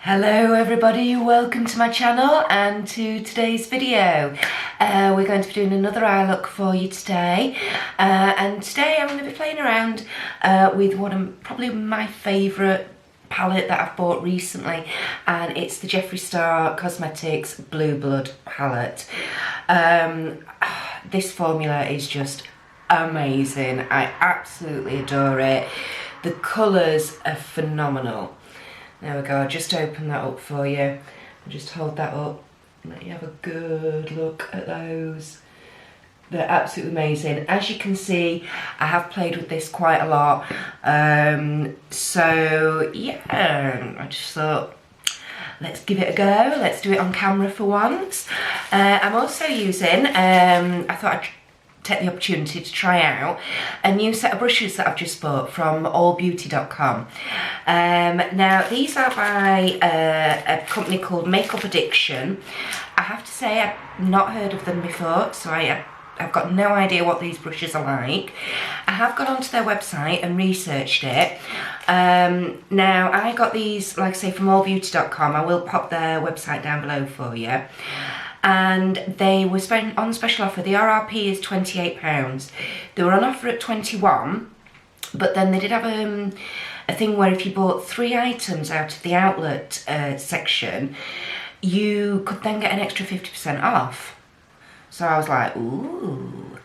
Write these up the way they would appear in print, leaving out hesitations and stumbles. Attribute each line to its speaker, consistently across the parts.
Speaker 1: Hello everybody, welcome to my channel and to today's video. We're going to be doing another eye look for you today, and today I'm going to be playing around with probably my favourite palette that I've bought recently, and it's the Jeffree Star Cosmetics Blue Blood palette. This formula is just amazing. I absolutely adore it. The colours are phenomenal. There we go, I'll just open that up for you. I'll just hold that up and let you have a good look at those. They're absolutely amazing. As you can see, I have played with this quite a lot. So yeah, I just thought, let's give it a go. Let's do it on camera for once. I'm also using, I thought I'd take the opportunity to try out a new set of brushes that I've just bought from allbeauty.com. Now these are by a company called Makeup Addiction. I have to say I've not heard of them before, so I've got no idea what these brushes are like. I have gone onto their website and researched it. Now I got these, like I say, from allbeauty.com. I will pop their website down below for you. And they were on special offer. The RRP is £28. They were on offer at £21, but then they did have a thing where if you bought 3 items out of the outlet section, you could then get an extra 50% off. So I was like, ooh,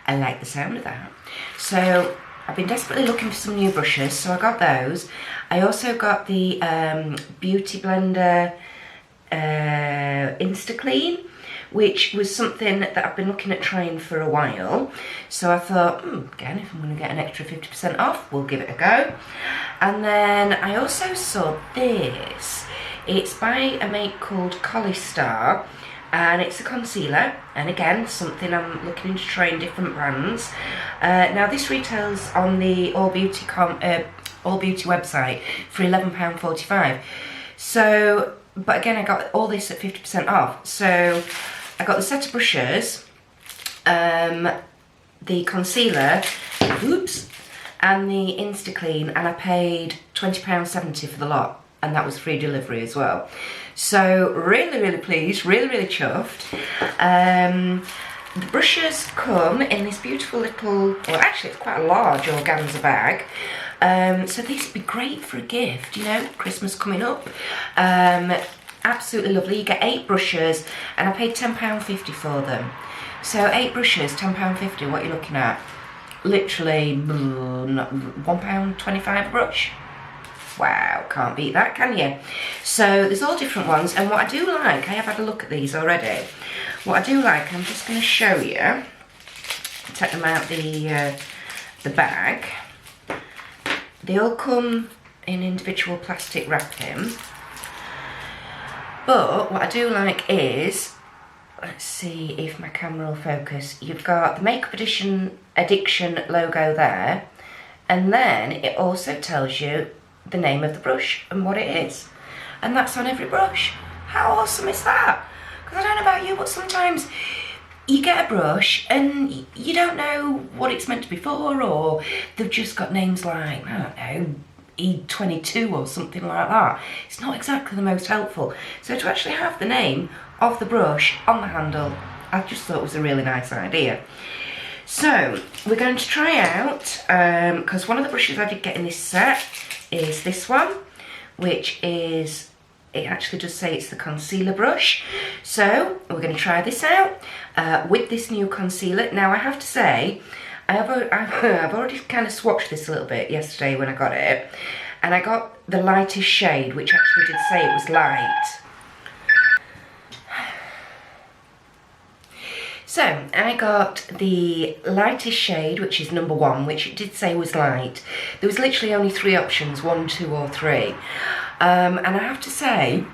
Speaker 1: I like the sound of that. So I've been desperately looking for some new brushes, so I got those. I also got the Beauty Blender Insta-Clean, which was something that I've been looking at trying for a while. So I thought, again, if I'm going to get an extra 50% off, we'll give it a go. And then I also saw this. It's by a make called Star, and it's a concealer. And again, something I'm looking into trying different brands. Now this retails on the All Beauty website for £11.45. So, but again, I got all this at 50% off. So I got the set of brushes, the concealer, and the Insta-Clean, and I paid £20.70 for the lot, and that was free delivery as well. So really, really pleased, really, really chuffed. The brushes come in this beautiful little, well actually it's quite a large organza bag. So these would be great for a gift, you know, Christmas coming up. Absolutely lovely. You get 8 brushes, and I paid £10.50 for them. So 8 brushes, £10.50, what are you looking at? Literally £1.25 a brush. Wow, can't beat that, can you? So there's all different ones, and what I do like, I have had a look at these already. What I do like, I'm just going to show you. Take them out the bag. They all come in individual plastic wrapping. But what I do like is, let's see if my camera will focus. You've got the Makeup Addiction logo there, and then it also tells you the name of the brush and what it is. And that's on every brush. How awesome is that? Because I don't know about you, but sometimes you get a brush and you don't know what it's meant to be for, or they've just got names like, I don't know, E22 or something like that. It's not exactly the most helpful. So to actually have the name of the brush on the handle, I just thought was a really nice idea. So we're going to try out, because one of the brushes I did get in this set is this one, which is, it actually does say it's the concealer brush. So we're going to try this out with this new concealer. Now I have to say, I've already kind of swatched this a little bit yesterday when I got it, and I got the lightest shade, which actually did say it was light. So I got the lightest shade, which is number 1, which it did say was light. There was literally only 3 options, 1, 2 or 3. And I have to say,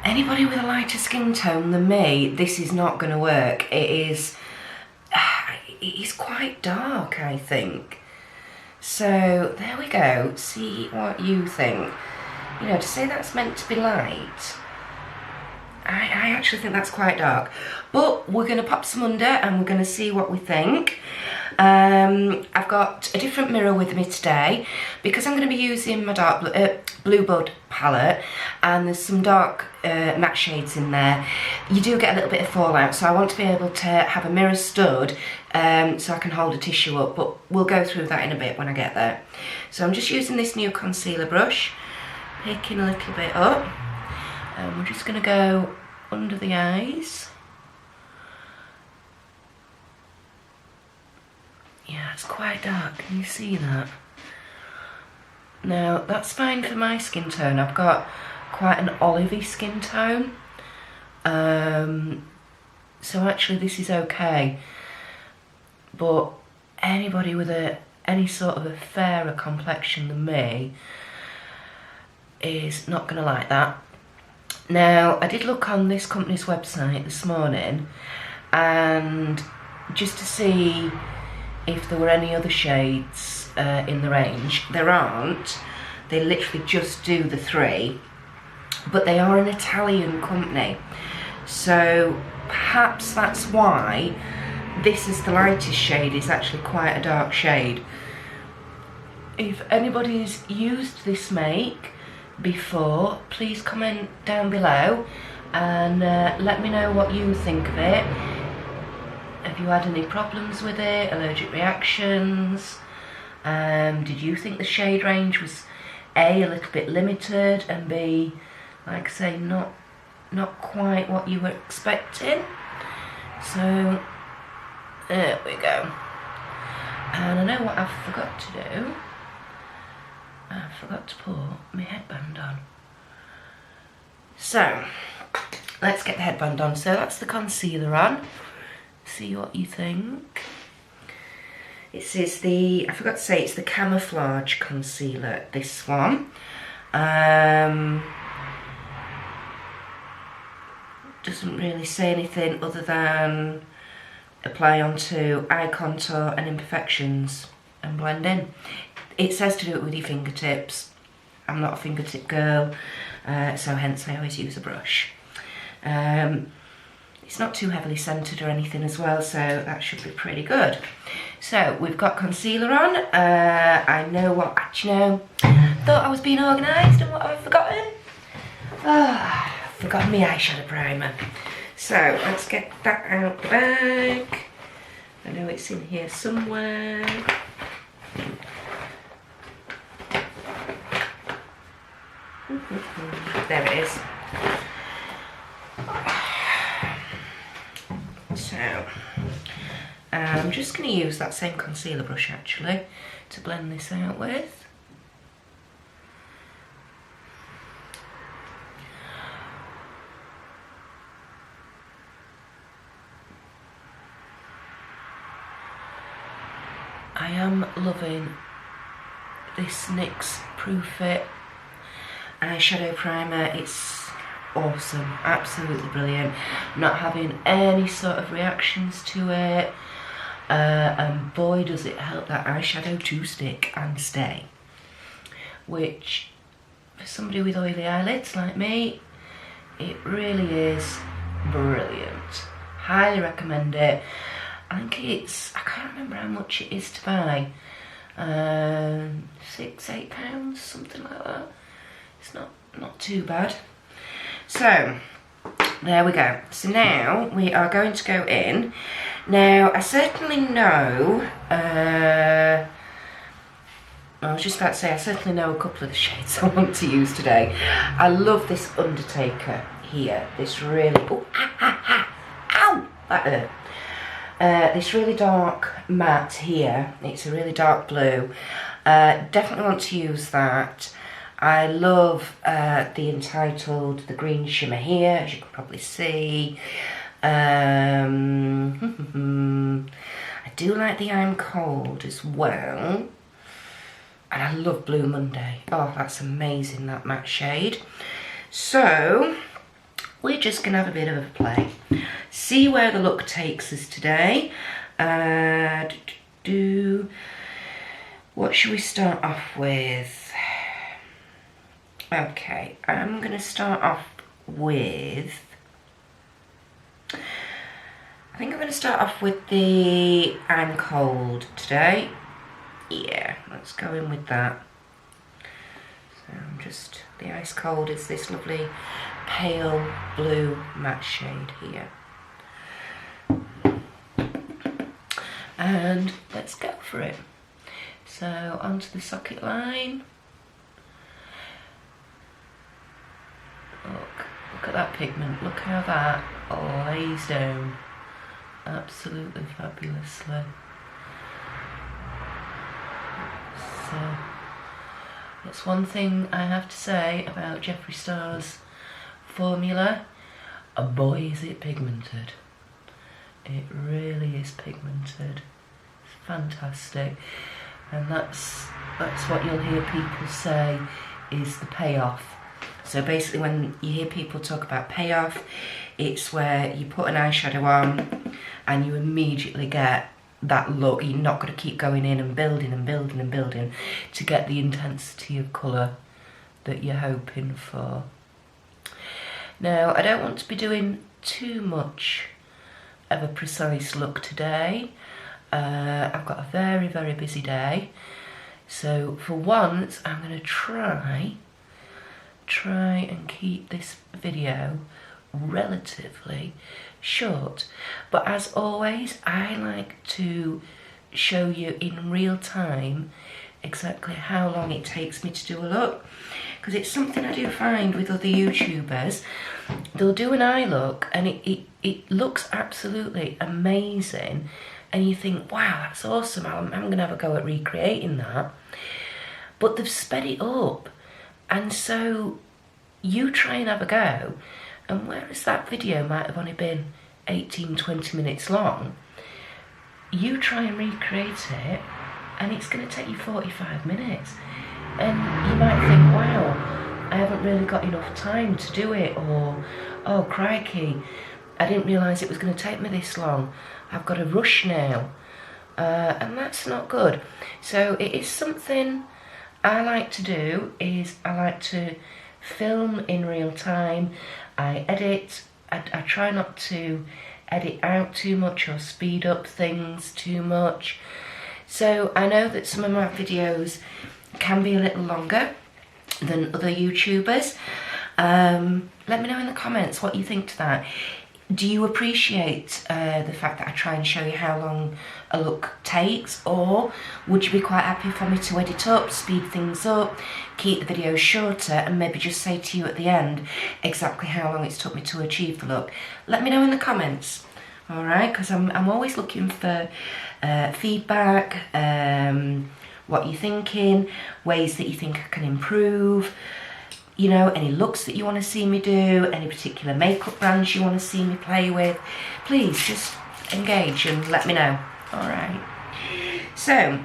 Speaker 1: anybody with a lighter skin tone than me, this is not going to work. It is quite dark, I think. So there we go. See what you think. You know, to say that's meant to be light, I actually think that's quite dark. But we're going to pop some under and we're going to see what we think. I've got a different mirror with me today because I'm going to be using my dark Blue Blood palette, and there's some dark matte shades in there. You do get a little bit of fallout, so I want to be able to have a mirror stud so I can hold a tissue up, but we'll go through that in a bit when I get there. So I'm just using this new concealer brush, picking a little bit up, and we're just going to go under the eyes. Yeah, it's quite dark, can you see that? Now, that's fine for my skin tone. I've got quite an olivey skin tone. So actually this is okay. But anybody with any sort of a fairer complexion than me is not going to like that. Now, I did look on this company's website this morning, and just to see if there were any other shades in the range. There aren't. They literally just do the 3, but they are an Italian company, so perhaps that's why this is the lightest shade. It's actually quite a dark shade. If anybody's used this make before, please comment down below and let me know what you think of it. Have you had any problems with it, allergic reactions? Did you think the shade range was A, a little bit limited, and B, like I say, not quite what you were expecting? So there we go. And I know what I forgot to do. I forgot to put my headband on. So let's get the headband on. So that's the concealer on. See what you think. It says I forgot to say, it's the Camouflage Concealer, this one. Doesn't really say anything other than apply onto eye contour and imperfections and blend in. It says to do it with your fingertips. I'm not a fingertip girl, so hence I always use a brush. It's not too heavily scented or anything as well, so that should be pretty good. So we've got concealer on. I know what, actually no, thought I was being organised, and what have I forgotten? I've forgotten my eyeshadow primer. So let's get that out the bag. I know it's in here somewhere. There it is. So I'm just going to use that same concealer brush actually to blend this out with. I am loving this NYX Proof It eyeshadow primer. It's awesome, absolutely brilliant. I'm not having any sort of reactions to it, and boy does it help that eyeshadow to stick and stay, which for somebody with oily eyelids like me, it really is brilliant. Highly recommend it. I think it's, I can't remember how much it is to buy, £6–8, something like that. It's not too bad. So there we go. So now we are going to go in. Now I certainly know, I was just about to say, I certainly know a couple of the shades I want to use today. I love this Undertaker here. This really, oh, ow, that hurt. This really dark matte here. It's a really dark blue. Definitely want to use that. I love the Untitled, the green shimmer here, as you can probably see. I do like the I'm Cold as well. And I love Blue Monday. Oh, that's amazing, that matte shade. So we're just going to have a bit of a play. See where the look takes us today. What should we start off with? Okay, I'm going to start off with I think I'm going to start off with the I'm Cold today. Yeah, let's go in with that. So I'm just, the Ice Cold is this lovely pale blue matte shade here. And let's go for it. So onto the socket line. Look at that pigment, look how that lays down absolutely fabulously. So that's one thing I have to say about Jeffree Star's formula. Boy, is it pigmented. It really is pigmented. It's fantastic. And that's what you'll hear people say is the payoff. So basically when you hear people talk about payoff, it's where you put an eyeshadow on and you immediately get that look. You're not going to keep going in and building and building and building to get the intensity of colour that you're hoping for. Now, I don't want to be doing too much of a precise look today. I've got a very, very busy day. So for once, I'm going to try and keep this video relatively short. But as always, I like to show you in real time exactly how long it takes me to do a look, because it's something I do find with other YouTubers. They'll do an eye look and it looks absolutely amazing, and you think, wow, that's awesome, I'm gonna have a go at recreating that. But they've sped it up, and so you try and have a go, and whereas that video might have only been 18-20 minutes long, you try and recreate it and it's going to take you 45 minutes, and you might think, wow, I haven't really got enough time to do it, or oh crikey, I didn't realise it was going to take me this long, I've got to rush now, and that's not good. So it is something I like to do, is I like to film in real time. I edit, I try not to edit out too much or speed up things too much. So I know that some of my videos can be a little longer than other YouTubers. Let me know in the comments what you think to that. Do you appreciate the fact that I try and show you how long a look takes, or would you be quite happy for me to edit up, speed things up, keep the video shorter, and maybe just say to you at the end exactly how long it's took me to achieve the look? Let me know in the comments, alright, because I'm always looking for feedback, what you're thinking, ways that you think I can improve. You know, any looks that you want to see me do, any particular makeup brands you want to see me play with, please just engage and let me know. Alright, so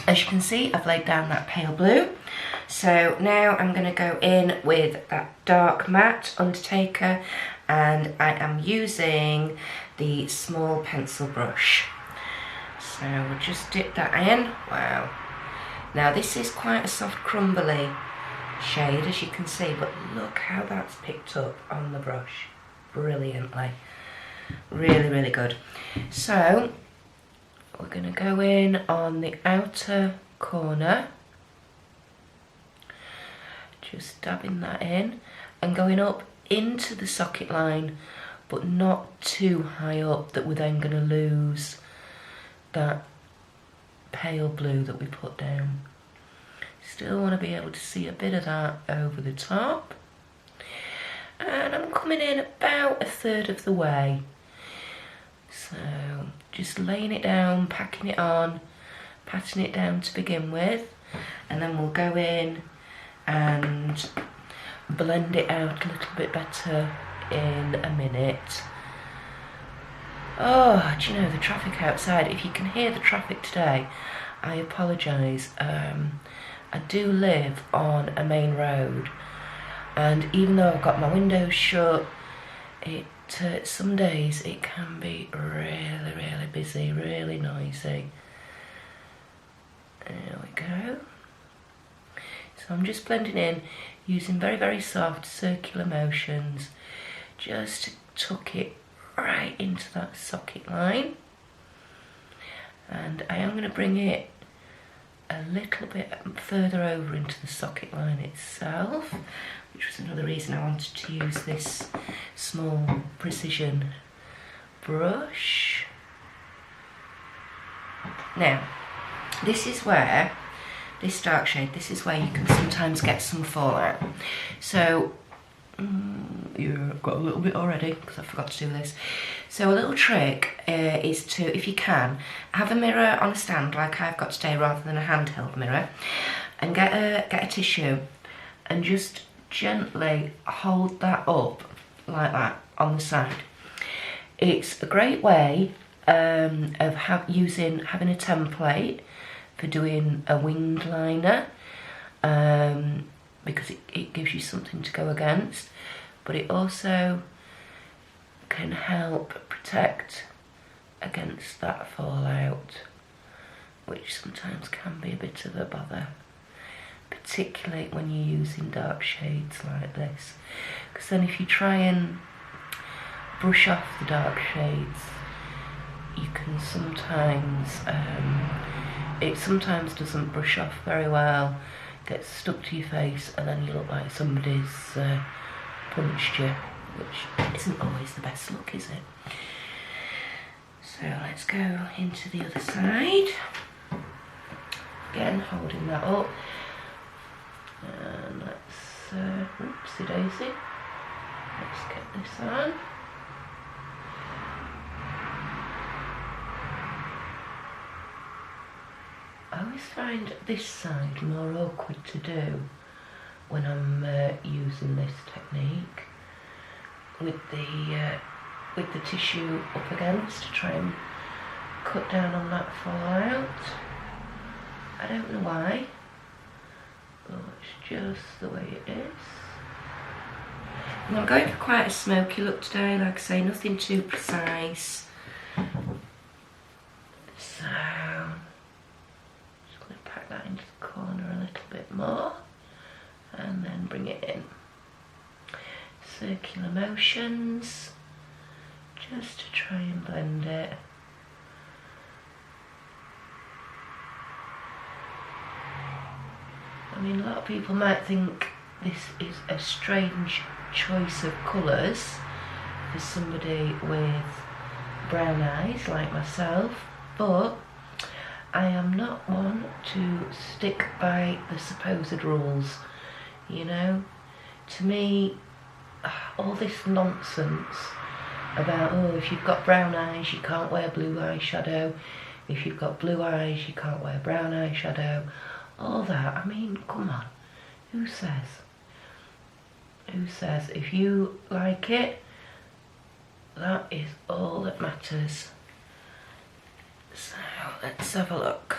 Speaker 1: as you can see, I've laid down that pale blue. So now I'm going to go in with that dark matte Undertaker, and I am using the small pencil brush. So we'll just dip that in. Wow. Now this is quite a soft crumbly shade, as you can see, but look how that's picked up on the brush brilliantly. Really, really good. So we're going to go in on the outer corner, just dabbing that in and going up into the socket line, but not too high up that we're then going to lose that pale blue that we put down. Still want to be able to see a bit of that over the top. And I'm coming in about a third of the way. So just laying it down, packing it on, patting it down to begin with. And then we'll go in and blend it out a little bit better in a minute. Oh, do you know, the traffic outside, if you can hear the traffic today, I apologise. I do live on a main road, and even though I've got my windows shut, some days it can be really, really busy, really noisy. There we go. So I'm just blending in using very, very soft circular motions, just to tuck it right into that socket line, and I am going to bring it a little bit further over into the socket line itself, which was another reason I wanted to use this small precision brush. Now, this is where, this dark shade, this is where you can sometimes get some fallout. So, yeah, I've got a little bit already because I forgot to do this. So a little trick is to, if you can, have a mirror on a stand like I've got today rather than a handheld mirror, and get a tissue and just gently hold that up like that on the side. It's a great way of having a template for doing a winged liner, because it gives you something to go against, but it also can help protect against that fallout, which sometimes can be a bit of a bother, particularly when you're using dark shades like this, because then if you try and brush off the dark shades, you can sometimes, it sometimes doesn't brush off very well, gets stuck to your face, and then you look like somebody's punched you, which isn't always the best look, is it? So let's go into the other side. Again, holding that up. And let's, oopsie daisy. Let's get this on. I always find this side more awkward to do when I'm using this technique with the tissue up against, to try and cut down on that fallout. I don't know why, but it's just the way it is. And I'm going for quite a smoky look today, like I say, nothing too precise. So just going to pack that into the corner a little bit more and then bring it in. Circular motions, just to try and blend it. I mean, a lot of people might think this is a strange choice of colours for somebody with brown eyes like myself, but I am not one to stick by the supposed rules, you know. To me, all this nonsense about, oh, if you've got brown eyes you can't wear blue eyeshadow, if you've got blue eyes you can't wear brown eyeshadow, all that, I mean, come on, who says? Who says? If you like it, that is all that matters. So let's have a look.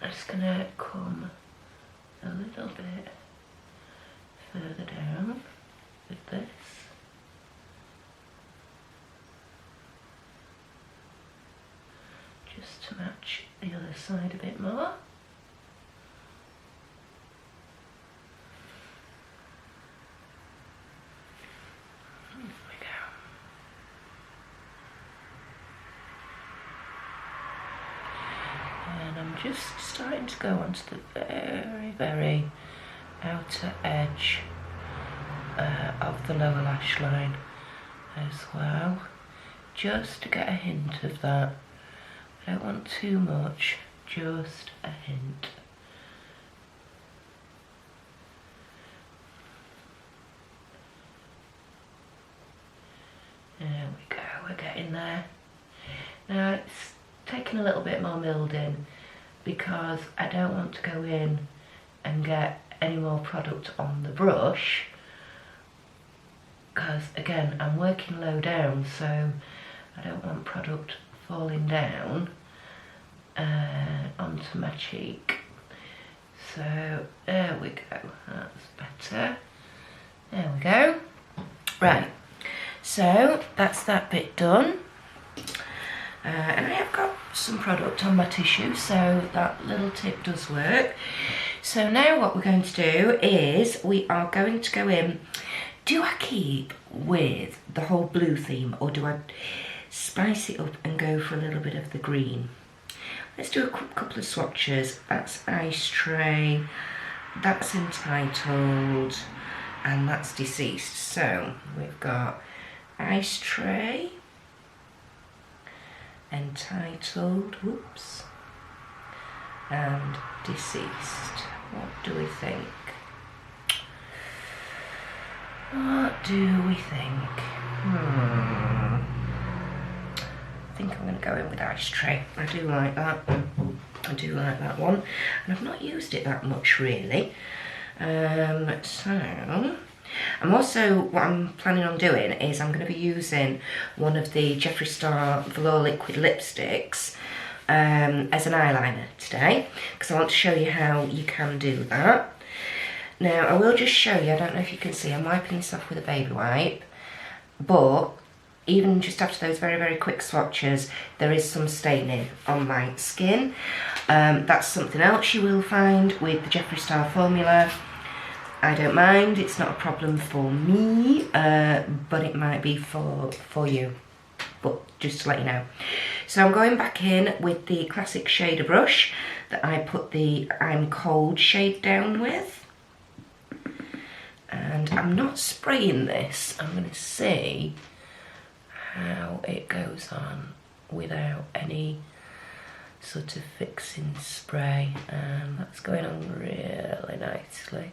Speaker 1: I'm just gonna come a little bit further down with this. Just to match the other side a bit more. There we go. And I'm just starting to go onto the very, very outer edge of the lower lash line as well, just to get a hint of that. I don't want too much, just a hint. There we go, we're getting there. Now it's taking a little bit more milding because I don't want to go in and get any more product on the brush, because again I'm working low down, so I don't want product falling down onto my cheek. So there we go, that's better. There we go. Right, so that's that bit done. And I have got some product on my tissue, so that little tip does work. So now what we're going to do is we are going to go in Do I keep with the whole blue theme, or do I spice it up and go for a little bit of the green? Let's do a couple of swatches. That's Ice Tray, that's Entitled, and that's Deceased. So we've got Ice Tray, Entitled, whoops, and Deceased. What do we think? What do we think? I think I'm going to go in with Ice Tray. I do like that. I do like that one. And I've not used it that much really. So I'm also, what I'm planning on doing is I'm going to be using one of the Jeffree Star Velour Liquid Lipsticks as an eyeliner today, because I want to show you how you can do that. Now I will just show you, I don't know if you can see, I'm wiping this off with a baby wipe, but even just after those very, very quick swatches, there is some staining on my skin. That's something else you will find with the Jeffree Star formula. I don't mind, it's not a problem for me, but it might be for you, but just to let you know. So I'm going back in with the classic shader brush that I put the I'm Cold shade down with. And I'm not spraying this, I'm going to see how it goes on without any sort of fixing spray. That's going on really nicely.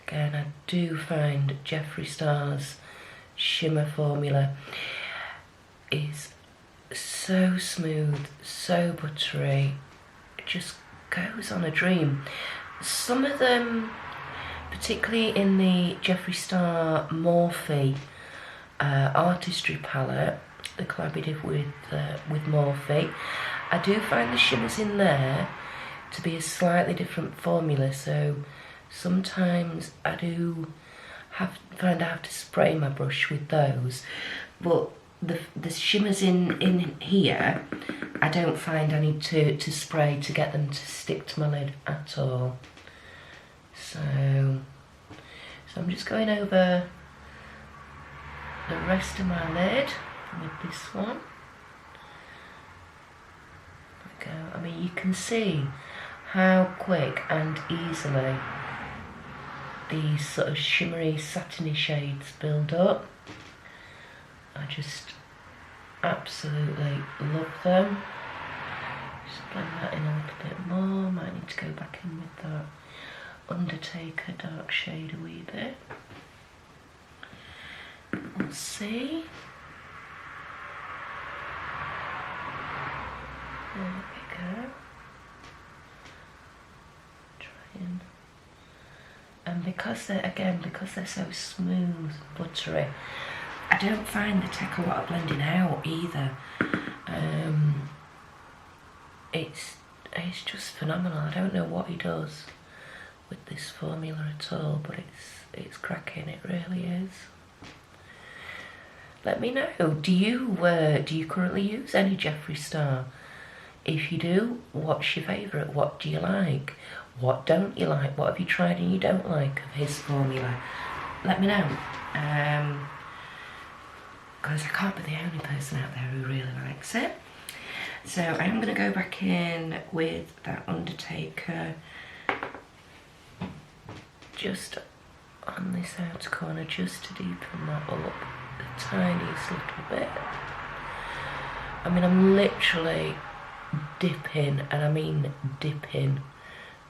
Speaker 1: Again, I do find Jeffree Star's shimmer formula is so smooth, so buttery, it just goes on a dream. Some of them, particularly in the Jeffree Star Morphe Artistry palette, the collaborative with Morphe, I do find the shimmers in there to be a slightly different formula, so sometimes I do find I have to spray my brush with those, but the shimmers in here, I don't find I need to spray to get them to stick to my lid at all. So I'm just going over the rest of my lid with this one. There we go. I mean, you can see how quick and easily these sort of shimmery, satiny shades build up. I just absolutely love them. Just blend that in a little bit more. Might need to go back in with that Undertaker dark shade a wee bit. We'll see. There we go. Trying. And because they're so smooth, buttery, I don't find they take a lot of blending out either. It's just phenomenal. I don't know what he does with this formula at all, but it's cracking. It really is. Let me know. Do you currently use any Jeffree Star? If you do, what's your favourite? What do you like? What don't you like? What have you tried and you don't like of his formula? Let me know. Because I can't be the only person out there who really likes it. So I'm going to go back in with that Undertaker just on this outer corner, just to deepen that up the tiniest little bit. I mean, I'm literally dipping, and I mean dipping,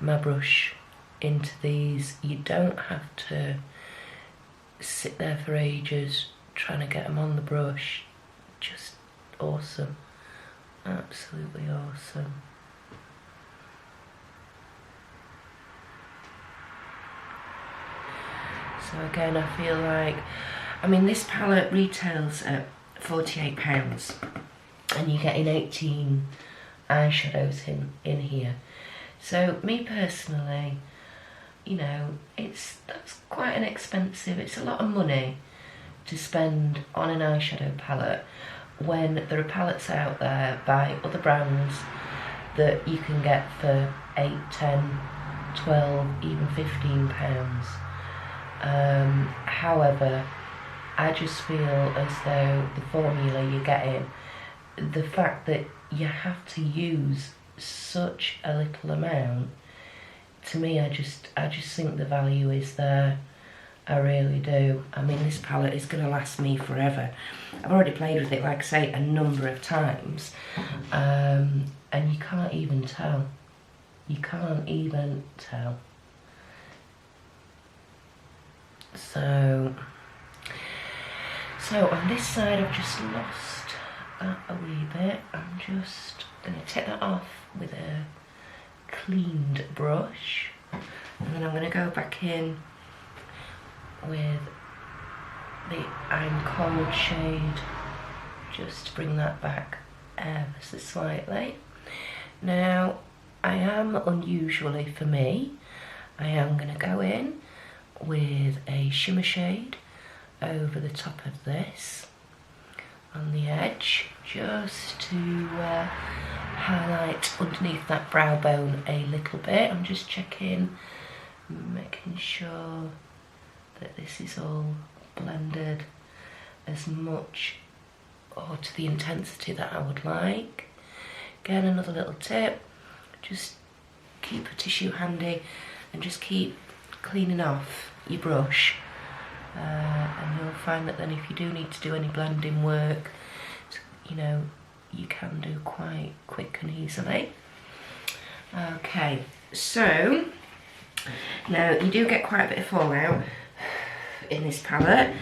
Speaker 1: my brush into these. You don't have to sit there for ages trying to get them on the brush. Just awesome. Absolutely awesome. So again, I feel like, I mean, this palette retails at £48 and you're getting 18 eyeshadows in here. So me personally, you know, that's quite an expensive, it's a lot of money to spend on an eyeshadow palette when there are palettes out there by other brands that you can get for 8, 10, 12, even £15. However, I just feel as though the formula you're getting, the fact that you have to use such a little amount, to me, I just think the value is there. I really do. I mean, this palette is going to last me forever. I've already played with it, like I say, a number of times, and you can't even tell. You can't even tell. So on this side, I've just lost that a wee bit. I'm just going to take that off with a cleaned brush, and then I'm going to go back in with the I'm Cold shade, just to bring that back ever so slightly. Now, I am, unusually for me, I am going to go in with a shimmer shade over the top of this on the edge, just to highlight underneath that brow bone a little bit. I'm just checking, making sure that this is all blended as much or to the intensity that I would like. Again, another little tip, just keep a tissue handy and just keep cleaning off your brush, and you'll find that then if you do need to do any blending work, you know, you can do quite quick and easily. Okay, so now you do get quite a bit of fallout in this palette,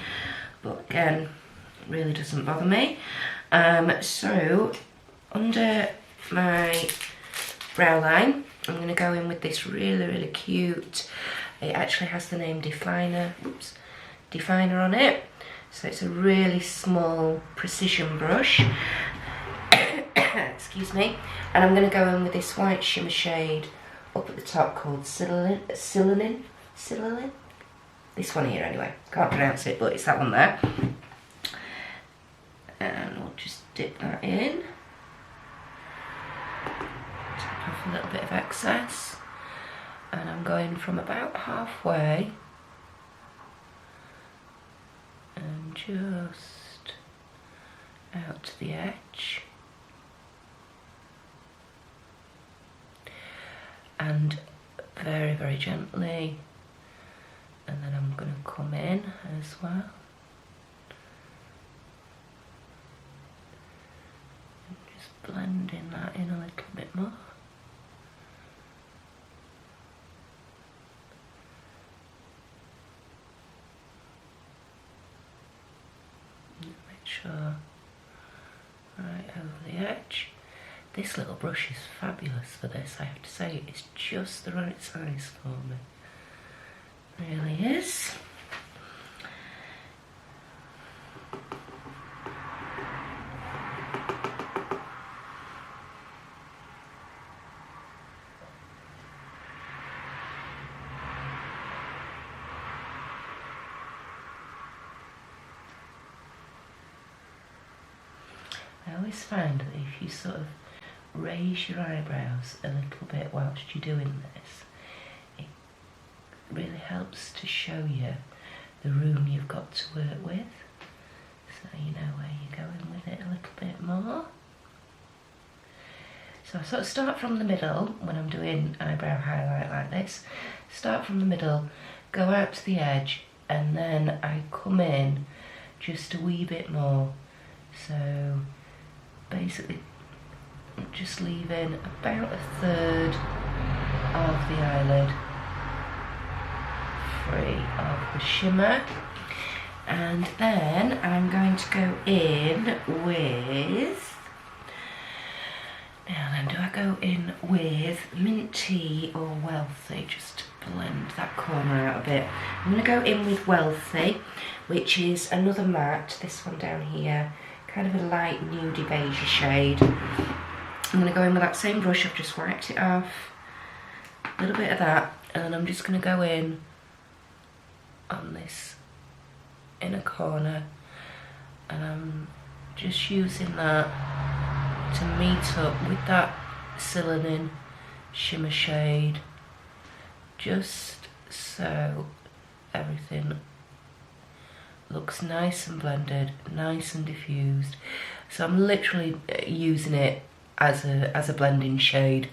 Speaker 1: but again, it really doesn't bother me. So under my brow line, I'm going to go in with this really cute, it actually has the name Definer on it, so it's a really small precision brush. Excuse me. And I'm going to go in with this white shimmer shade up at the top called Silanin. This one here anyway, can't pronounce it, but it's that one there. And we'll just dip that in. Tap off a little bit of excess. And I'm going from about halfway and just out to the edge. And very gently, and then I'm going to come in as well. And just blending that in a little bit more. Make sure right over the edge. This little brush is fabulous for this, I have to say. It's just the right size for me. It really is. I always find that if you sort of raise your eyebrows a little bit whilst you're doing this, it really helps to show you the room you've got to work with, so you know where you're going with it a little bit more. So I sort of start from the middle when I'm doing eyebrow highlight like this, start from the middle, go out to the edge, and then I come in just a wee bit more, so basically just leaving about a third of the eyelid free of the shimmer, and then I'm going to go in with, now then, do I go in with Mint Tea or Wealthy, just to blend that corner out a bit. I'm going to go in with Wealthy, which is another matte, this one down here, kind of a light nudie beige shade. I'm going to go in with that same brush, I've just wiped it off, a little bit of that, and I'm just going to go in on this inner corner, and I'm just using that to meet up with that Silanin shimmer shade, just so everything looks nice and blended, nice and diffused. So I'm literally using it as a blending shade,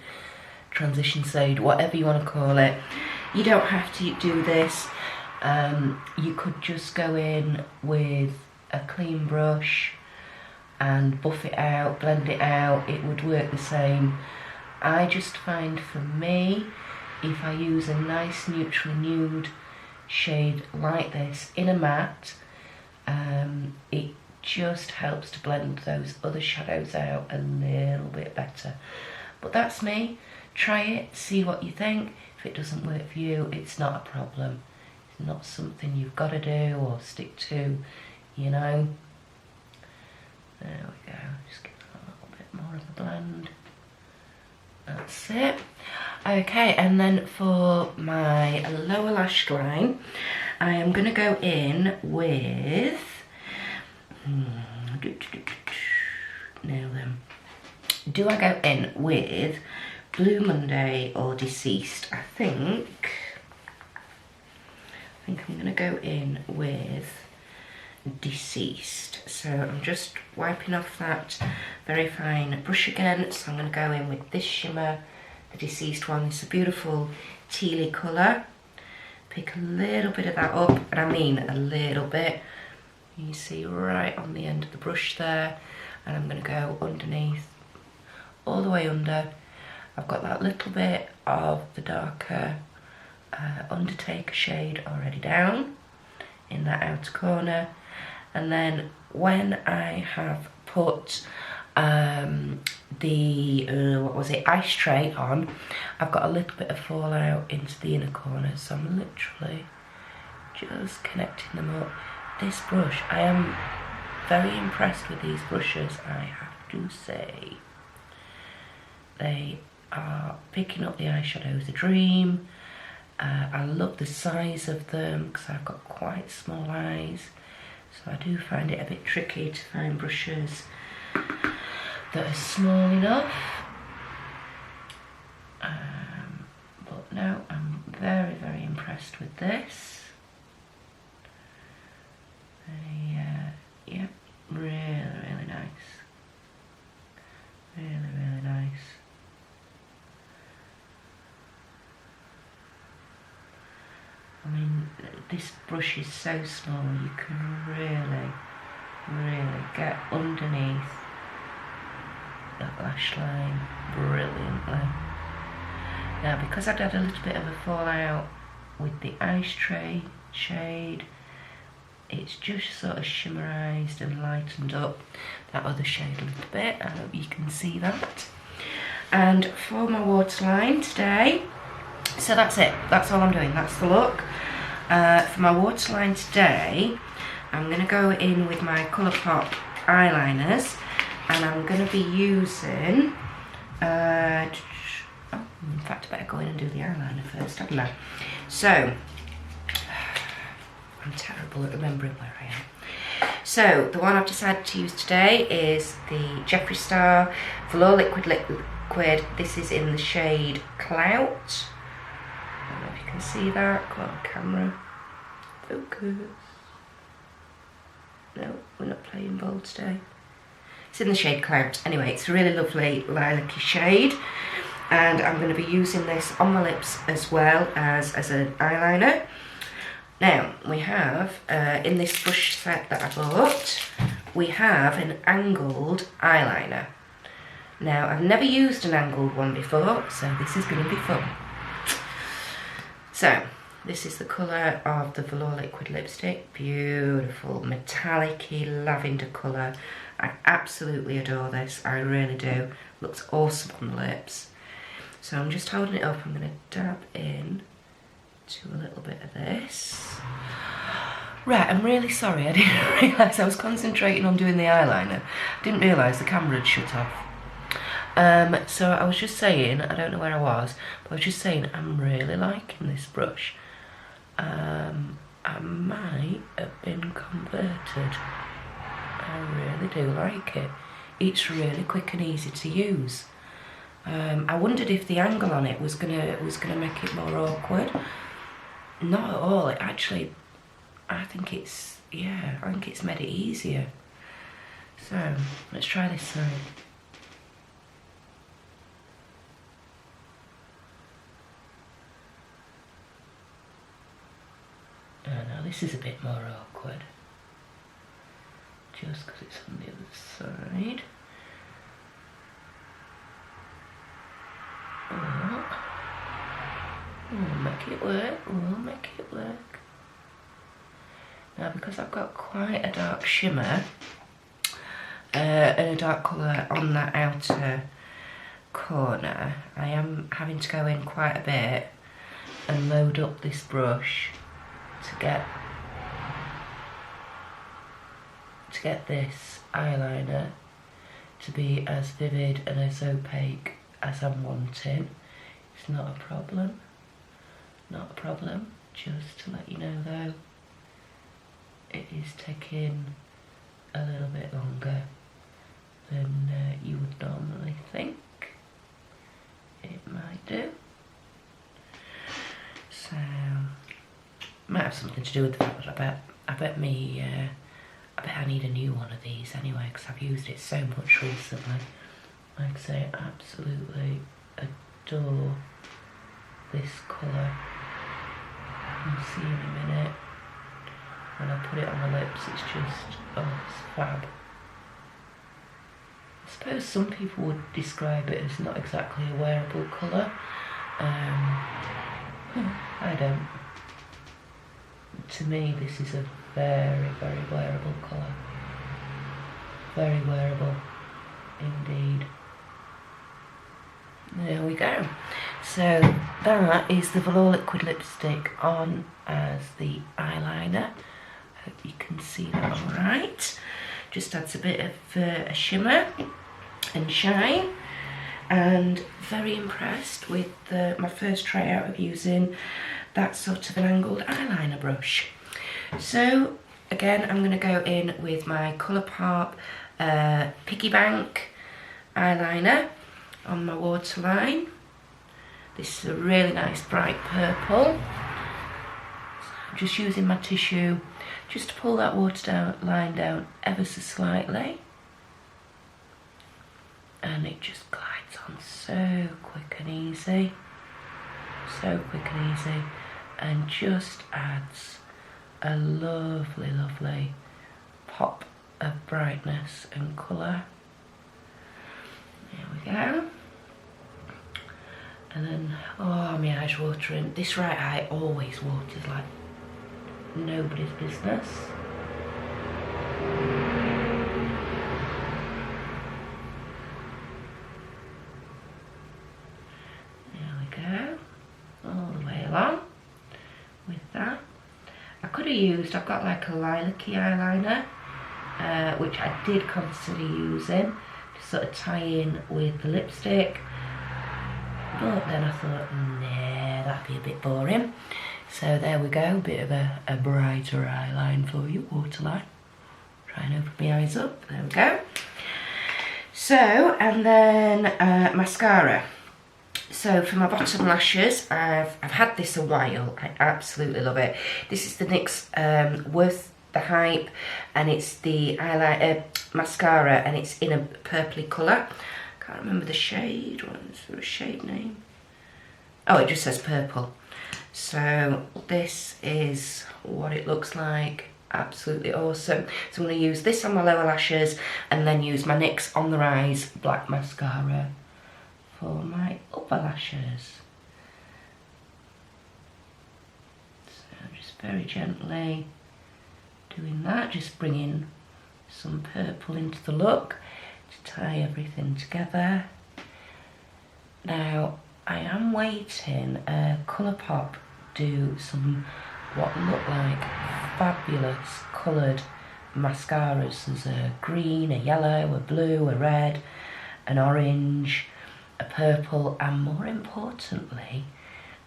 Speaker 1: transition shade, whatever you want to call it. You don't have to do this. You could just go in with a clean brush and buff it out, blend it out. It would work the same. I just find for me, if I use a nice neutral nude shade like this in a matte, it just helps to blend those other shadows out a little bit better. But that's me. Try it, see what you think. If it doesn't work for you, it's not a problem. It's not something you've got to do or stick to, you know. There we go, just give it a little bit more of a blend. That's it. Okay, and then for my lower lash line, I am going to go in with, now then, do I go in with Blue Monday or Deceased? I think I'm going to go in with Deceased. So I'm just wiping off that very fine brush again. So I'm going to go in with this shimmer, the Deceased one. It's a beautiful tealy colour. Pick a little bit of that up, and I mean a little bit. You see right on the end of the brush there, and I'm going to go underneath, all the way under. I've got that little bit of the darker Undertaker shade already down in that outer corner, and then when I have put the what was it, ice tray on, I've got a little bit of fallout into the inner corner, so I'm literally just connecting them up. This brush, I am very impressed with these brushes, I have to say. They are picking up the eyeshadows a dream. I love the size of them because I've got quite small eyes, so I do find it a bit tricky to find brushes that are small enough. But no, I'm very, very impressed with this. Yeah, really, really nice. Really, really nice. I mean, this brush is so small, you can really, really get underneath that lash line brilliantly. Now, because I've had a little bit of a fallout with the ice tray shade, it's just sort of shimmerized and lightened up that other shade a little bit. I hope you can see that. And for my waterline today, so that's it, that's all I'm doing, that's the look. For my waterline today, I'm going to go in with my Colourpop eyeliners, and I'm going to be using, in fact I better go in and do the eyeliner first, hadn't I? So, I'm terrible at remembering where I am. So, the one I've decided to use today is the Jeffree Star Blue Liquid. This is in the shade Clout. I don't know if you can see that. Come on, camera. Focus. No, we're not playing bold today. It's in the shade Clout. Anyway, it's a really lovely lilac-y shade. And I'm going to be using this on my lips as well as an eyeliner. Now, we have, in this brush set that I bought, we have an angled eyeliner. Now, I've never used an angled one before, so this is going to be fun. So, this is the colour of the Velour Liquid Lipstick. Beautiful, metallic-y lavender colour. I absolutely adore this, I really do. Looks awesome on the lips. So I'm just holding it up, I'm going to dab in to a little bit of this. Right, I'm really sorry, I didn't realise I was concentrating on doing the eyeliner. I didn't realise the camera had shut off. So I was just saying, I don't know where I was, but I was just saying I'm really liking this brush. I might have been converted. I really do like it. It's really quick and easy to use. I wondered if the angle on it was gonna make it more awkward. not at all. It actually, I think it's, yeah, I think it's made it easier. So, let's try this side. Oh no, this is a bit more awkward. Just because it's on the other side. We'll make it work, we'll make it work. Now because I've got quite a dark shimmer and a dark colour on that outer corner, I am having to go in quite a bit and load up this brush to get this eyeliner to be as vivid and as opaque as I'm wanting. It's not a problem, not a problem. Just to let you know though, it is taking a little bit longer than you would normally think it might do. So, might have something to do with the fact that I bet I need a new one of these anyway, because I've used it so much recently. Like I say, I absolutely adore this colour. You'll see in a minute. When I put it on my lips, it's just, oh, it's fab. I suppose some people would describe it as not exactly a wearable colour. I don't. To me, this is a very, very wearable colour. Very wearable indeed. There we go. So that is the Velour Liquid Lipstick on as the eyeliner. Hope you can see that alright. Just adds a bit of a shimmer and shine. And very impressed with my first try out of using that sort of an angled eyeliner brush. So again, I'm going to go in with my Colourpop Piggy Bank eyeliner on my waterline. This is a really nice bright purple. So I'm just using my tissue just to pull that waterline down ever so slightly. And it just glides on so quick and easy. So quick and easy. And just adds a lovely, lovely pop of brightness and colour. There we go. And then, oh, my eye's watering. This right eye always waters like nobody's business. There we go. All the way along with that. I could have used, I've got like a lilac-y eyeliner, which I did consider using to sort of tie in with the lipstick. But then I thought, nah, that'd be a bit boring. So there we go, a bit of a brighter eyeline for you, waterline. Try and open my eyes up, there we go. So, and then mascara. So for my bottom lashes, I've had this a while. I absolutely love it. This is the NYX Worth the Hype, and it's the eyeliner mascara, and it's in a purpley colour. Can't remember the shade. What is there a shade name? Oh, it just says purple. So this is what it looks like. Absolutely awesome. So I'm going to use this on my lower lashes and then use my NYX On The Rise black mascara for my upper lashes. So just very gently doing that, just bringing some purple into the look to tie everything together. Now I am waiting Colourpop do some what look like fabulous coloured mascaras. There's a green, a yellow, a blue, a red, an orange, a purple, and more importantly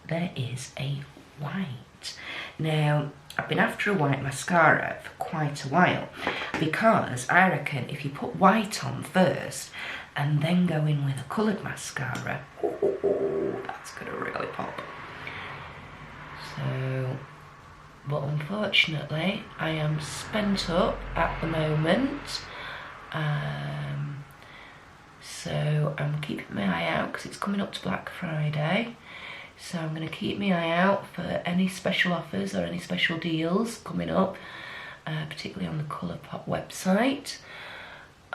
Speaker 1: there is a white. Now I've been after a white mascara for quite a while, because I reckon if you put white on first and then go in with a coloured mascara, that's gonna really pop. So but unfortunately I am spent up at the moment, so I'm keeping my eye out because it's coming up to Black Friday, so I'm going to keep my eye out for any special offers or any special deals coming up, particularly on the Colourpop website,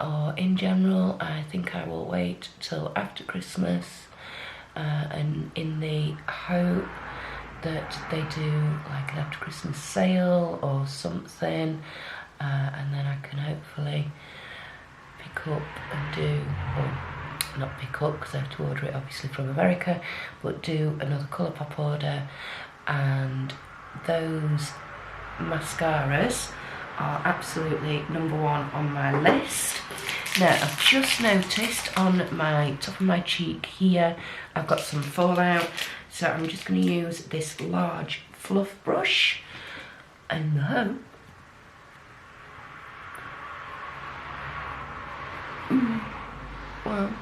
Speaker 1: or in general. I think I will wait till after Christmas, and in the hope that they do like an after Christmas sale or something, and then I can hopefully pick up and do, or not pick up because I have to order it obviously from America, but do another Colourpop order. And those mascaras are absolutely number one on my list. Now, I've just noticed on my top of my cheek here, I've got some fallout, so I'm just going to use this large fluff brush in the hope well,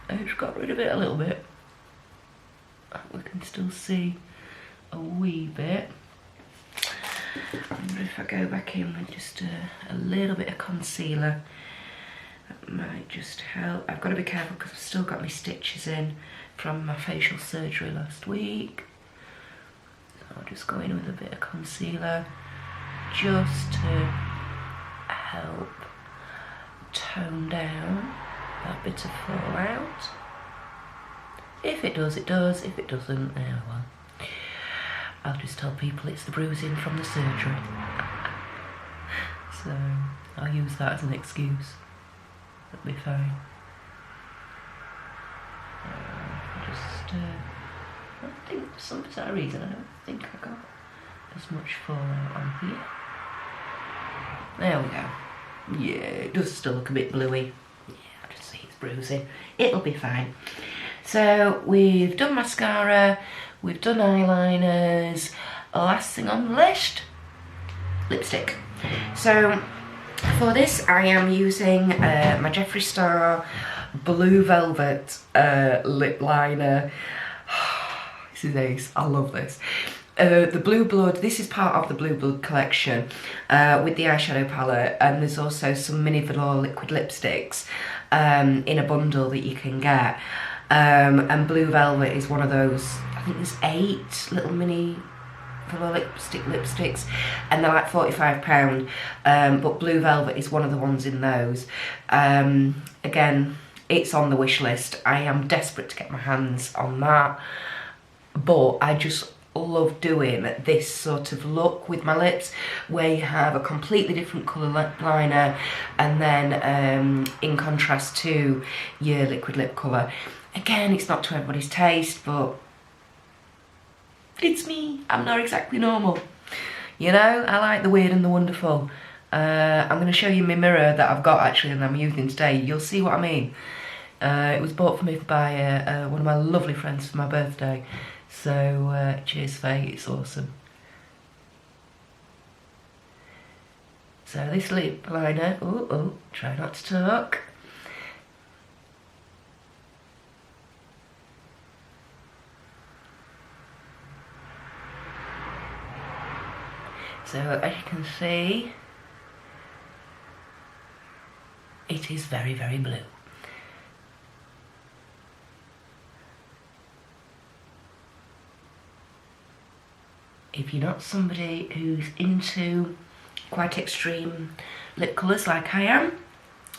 Speaker 1: I just got rid of it a little bit. We can still see a wee bit. I wonder if I go back in with just a little bit of concealer, that might just help. I've got to be careful because I've still got my stitches in from my facial surgery last week. So I'll just go in with a bit of concealer just to help tone down that bit of fallout. If it does, it does. If it doesn't, oh well. I'll just tell people it's the bruising from the surgery. So I'll use that as an excuse. That'll be fine. I think for some bizarre reason I don't think I got as much fallout on here. There we go. Yeah, it does still look a bit bluey. Yeah, I just see it's bruising. It'll be fine. So we've done mascara, we've done eyeliners. Last thing on the list, lipstick. So for this I am using my Jeffree Star Blue Velvet lip liner. This is ace, I love this. The Blue Blood, this is part of the Blue Blood collection with the eyeshadow palette, and there's also some mini velour liquid lipsticks in a bundle that you can get. And Blue Velvet is one of those, I think there's 8 little mini velour lipsticks, and they're like £45. But Blue Velvet is one of the ones in those. Again, it's on the wish list. I am desperate to get my hands on that, but I just love doing this sort of look with my lips, where you have a completely different colour lip liner and then in contrast to your liquid lip colour. Again, it's not to everybody's taste, but it's me. I'm not exactly normal. You know, I like the weird and the wonderful. I'm going to show you my mirror that I've got actually and I'm using today. You'll see what I mean. It was bought for me by one of my lovely friends for my birthday. So, cheers Faye, it's awesome. So this lip liner, try not to talk. So as you can see, it is very, very blue. If you're not somebody who's into quite extreme lip colours like I am,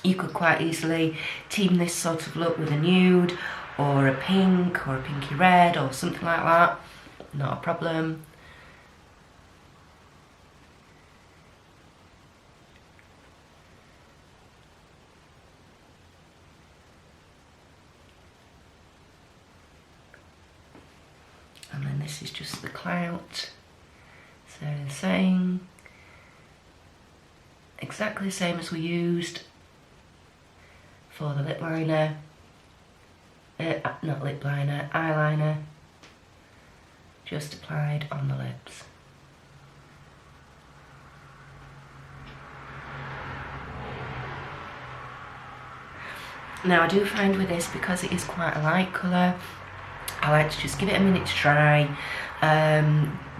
Speaker 1: you could quite easily team this sort of look with a nude or a pink or a pinky red or something like that. Not a problem. And then this is just the clout. So the same, exactly the same as we used for the lip liner, not lip liner, eyeliner, just applied on the lips. Now I do find with this, because it is quite a light colour, I like to just give it a minute to dry.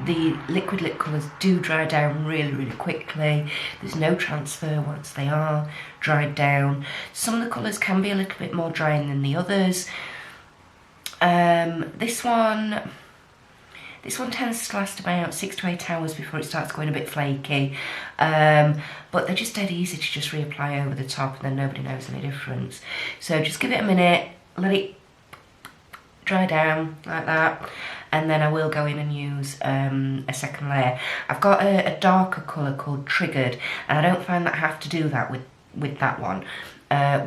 Speaker 1: The liquid lip colours do dry down really quickly. There's no transfer once they are dried down. Some of the colours can be a little bit more drying than the others. This one tends to last about 6 to 8 hours before it starts going a bit flaky. But they're just dead easy to just reapply over the top, and then nobody knows any difference. So just give it a minute, let it dry down like that, and then I will go in and use a second layer. I've got a darker colour called Triggered, and I don't find that I have to do that with that one.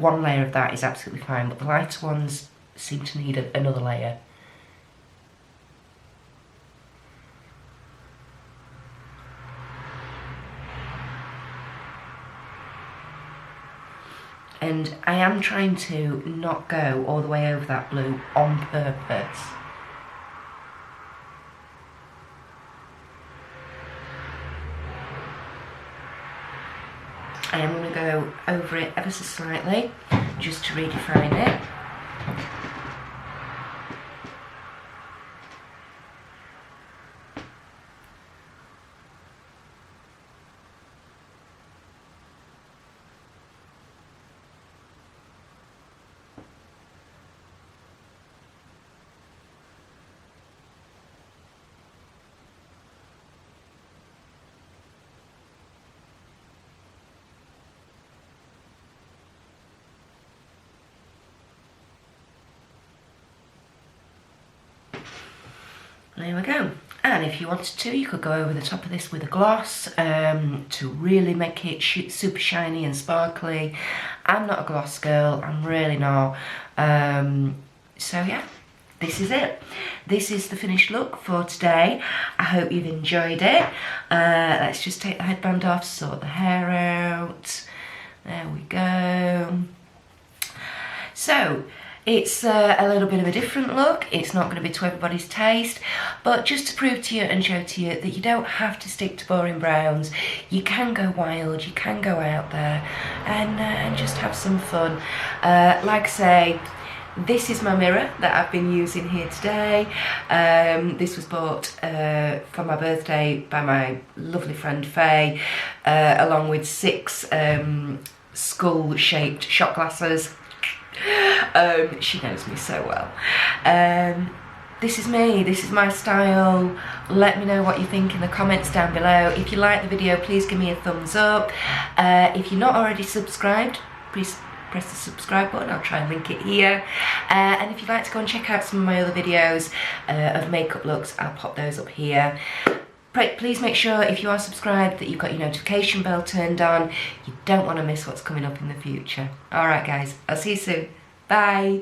Speaker 1: One layer of that is absolutely fine, but the lighter ones seem to need another layer. And I am trying to not go all the way over that blue on purpose. I am going to go over it ever so slightly, just to redefine it. There we go. And if you wanted to, you could go over the top of this with a gloss to really make it super shiny and sparkly. I'm not a gloss girl, I'm really not. So yeah, this is it. This is the finished look for today. I hope you've enjoyed it. Let's just take the headband off, sort the hair out. There we go. So, it's a little bit of a different look. It's not going to be to everybody's taste, but just to prove to you and show to you that you don't have to stick to boring browns. You can go wild, you can go out there and just have some fun. Like I say, this is my mirror that I've been using here today. This was bought for my birthday by my lovely friend Faye, along with 6 skull-shaped shot glasses. She knows me so well. This is me, this is my style. Let me know what you think in the comments down below. If you like the video, please give me a thumbs up. If you're not already subscribed, please press the subscribe button. I'll try and link it here. And if you'd like to go and check out some of my other videos of makeup looks, I'll pop those up here. Please make sure, if you are subscribed, that you've got your notification bell turned on. You don't want to miss what's coming up in the future. Alright guys, I'll see you soon. Bye.